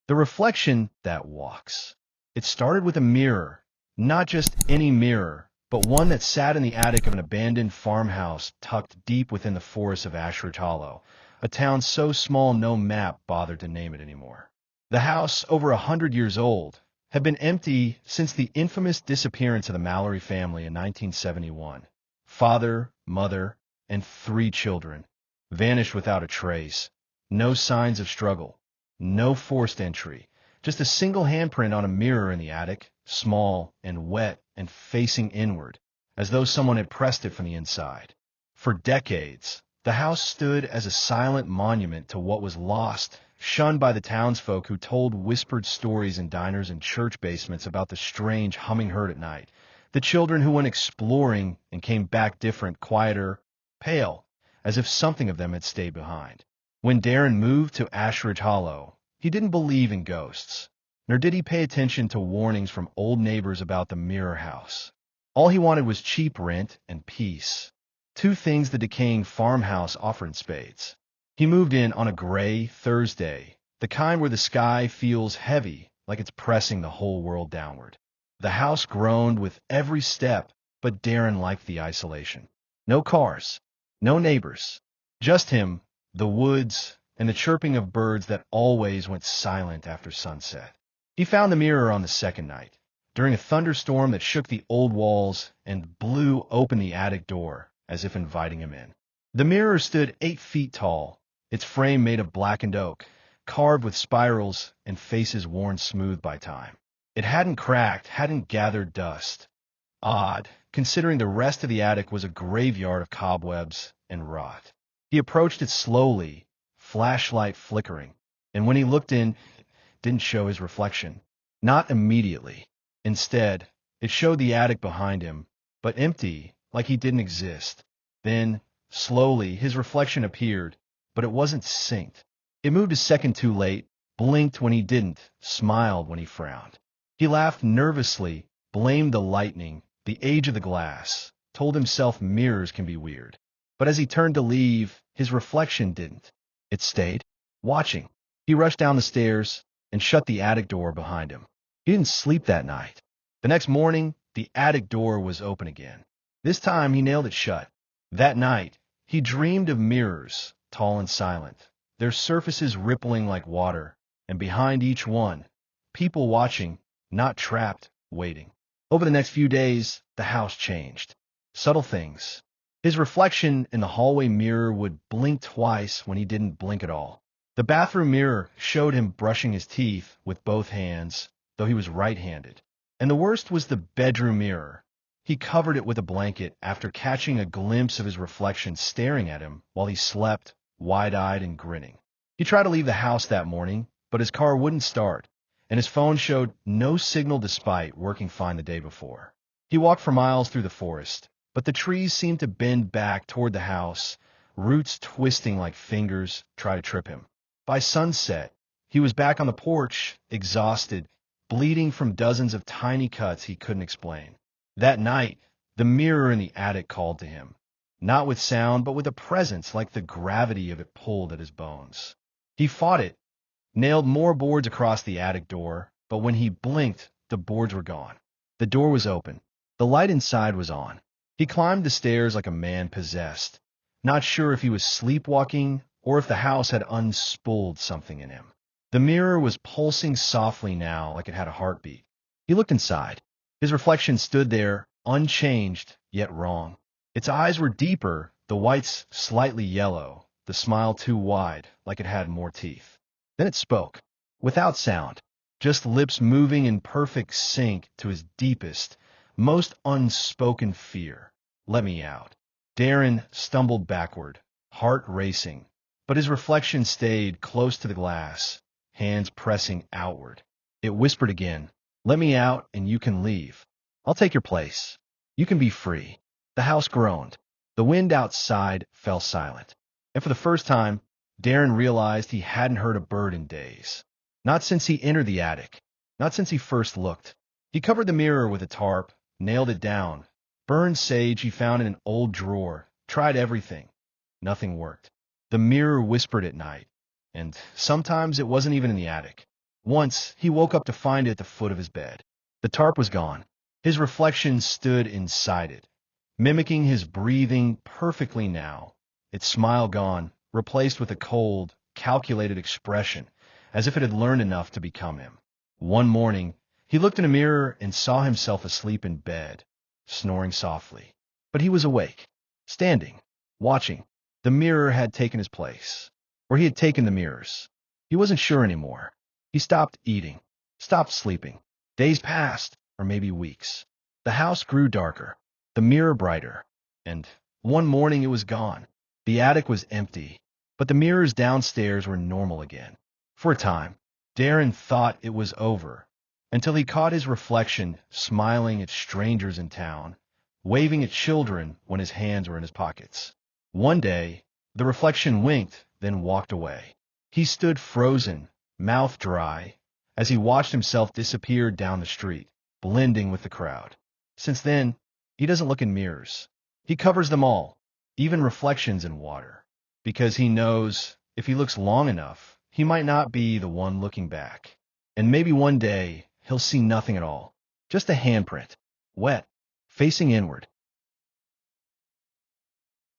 The reflection that walks. It started with a mirror, not just any mirror, but one that sat in the attic of an abandoned farmhouse tucked deep within the forest of Ashridge Hollow, a town so small no map bothered to name it anymore. The house, over 100 years old, had been empty since the infamous disappearance of the Mallory family in 1971. Father, mother, and 3 children vanished without a trace. No signs of struggle, no forced entry, just a single handprint on a mirror in the attic, small and wet and facing inward, as though someone had pressed it from the inside. For decades, the house stood as a silent monument to what was lost, shunned by the townsfolk who told whispered stories in diners and church basements about the strange humming heard at night, the children who went exploring and came back different, quieter, pale, as if something of them had stayed behind. When Darren moved to Ashridge Hollow, he didn't believe in ghosts, nor did he pay attention to warnings from old neighbors about the mirror house. All he wanted was cheap rent and peace, 2 things the decaying farmhouse offered in spades. He moved in on a gray Thursday, the kind where the sky feels heavy, like it's pressing the whole world downward. The house groaned with every step, but Darren liked the isolation. No cars, no neighbors, just him, the woods, and the chirping of birds that always went silent after sunset. He found the mirror on the second night, during a thunderstorm that shook the old walls and blew open the attic door, as if inviting him in. The mirror stood 8 feet tall, its frame made of blackened oak, carved with spirals and faces worn smooth by time. It hadn't cracked, hadn't gathered dust. Odd, considering the rest of the attic was a graveyard of cobwebs and rot. He approached it slowly, flashlight flickering, and when he looked in, it didn't show his reflection. Not immediately. Instead, it showed the attic behind him, but empty, like he didn't exist. Then, slowly, his reflection appeared, but it wasn't synced. It moved a second too late, blinked when he didn't, smiled when he frowned. He laughed nervously, blamed the lightning, the age of the glass, told himself mirrors can be weird. But as he turned to leave, his reflection didn't. It stayed, watching. He rushed down the stairs and shut the attic door behind him. He didn't sleep that night. The next morning, the attic door was open again. This time, he nailed it shut. That night, he dreamed of mirrors, tall and silent, their surfaces rippling like water, and behind each one, people watching, not trapped, waiting. Over the next few days, the house changed. Subtle things. His reflection in the hallway mirror would blink twice when he didn't blink at all. The bathroom mirror showed him brushing his teeth with both hands, though he was right-handed. And the worst was the bedroom mirror. He covered it with a blanket after catching a glimpse of his reflection staring at him while he slept, wide-eyed and grinning. He tried to leave the house that morning, but his car wouldn't start, and his phone showed no signal despite working fine the day before. He walked for miles through the forest, but the trees seemed to bend back toward the house, roots twisting like fingers try to trip him. By sunset, he was back on the porch, exhausted, bleeding from dozens of tiny cuts he couldn't explain. That night, the mirror in the attic called to him, not with sound, but with a presence like the gravity of it pulled at his bones. He fought it, nailed more boards across the attic door, but when he blinked, the boards were gone. The door was open. The light inside was on. He climbed the stairs like a man possessed, not sure if he was sleepwalking or if the house had unspooled something in him. The mirror was pulsing softly now like it had a heartbeat. He looked inside. His reflection stood there, unchanged, yet wrong. Its eyes were deeper, the whites slightly yellow, the smile too wide, like it had more teeth. Then it spoke, without sound, just lips moving in perfect sync to his deepest, most unspoken fear. Let me out. Darren stumbled backward, heart racing, but his reflection stayed close to the glass, hands pressing outward. It whispered again, let me out and you can leave. I'll take your place. You can be free. The house groaned. The wind outside fell silent. And for the first time, Darren realized he hadn't heard a bird in days. Not since he entered the attic. Not since he first looked. He covered the mirror with a tarp, nailed it down. Burned sage he found in an old drawer. Tried everything. Nothing worked. The mirror whispered at night. And sometimes it wasn't even in the attic. Once, he woke up to find it at the foot of his bed. The tarp was gone. His reflection stood inside it, mimicking his breathing perfectly now, its smile gone, replaced with a cold, calculated expression, as if it had learned enough to become him. One morning, he looked in a mirror and saw himself asleep in bed, snoring softly. But he was awake, standing, watching. The mirror had taken his place, or he had taken the mirrors. He wasn't sure anymore. He stopped eating, stopped sleeping. Days passed, or maybe weeks. The house grew darker, the mirror brighter, and one morning it was gone. The attic was empty, but the mirrors downstairs were normal again. For a time, Darren thought it was over, until he caught his reflection smiling at strangers in town, waving at children when his hands were in his pockets. One day, the reflection winked, then walked away. He stood frozen, mouth dry, as he watched himself disappear down the street, blending with the crowd. Since then, he doesn't look in mirrors. He covers them all, even reflections in water, because he knows if he looks long enough, he might not be the one looking back. And maybe one day, he'll see nothing at all, just a handprint, wet, facing inward.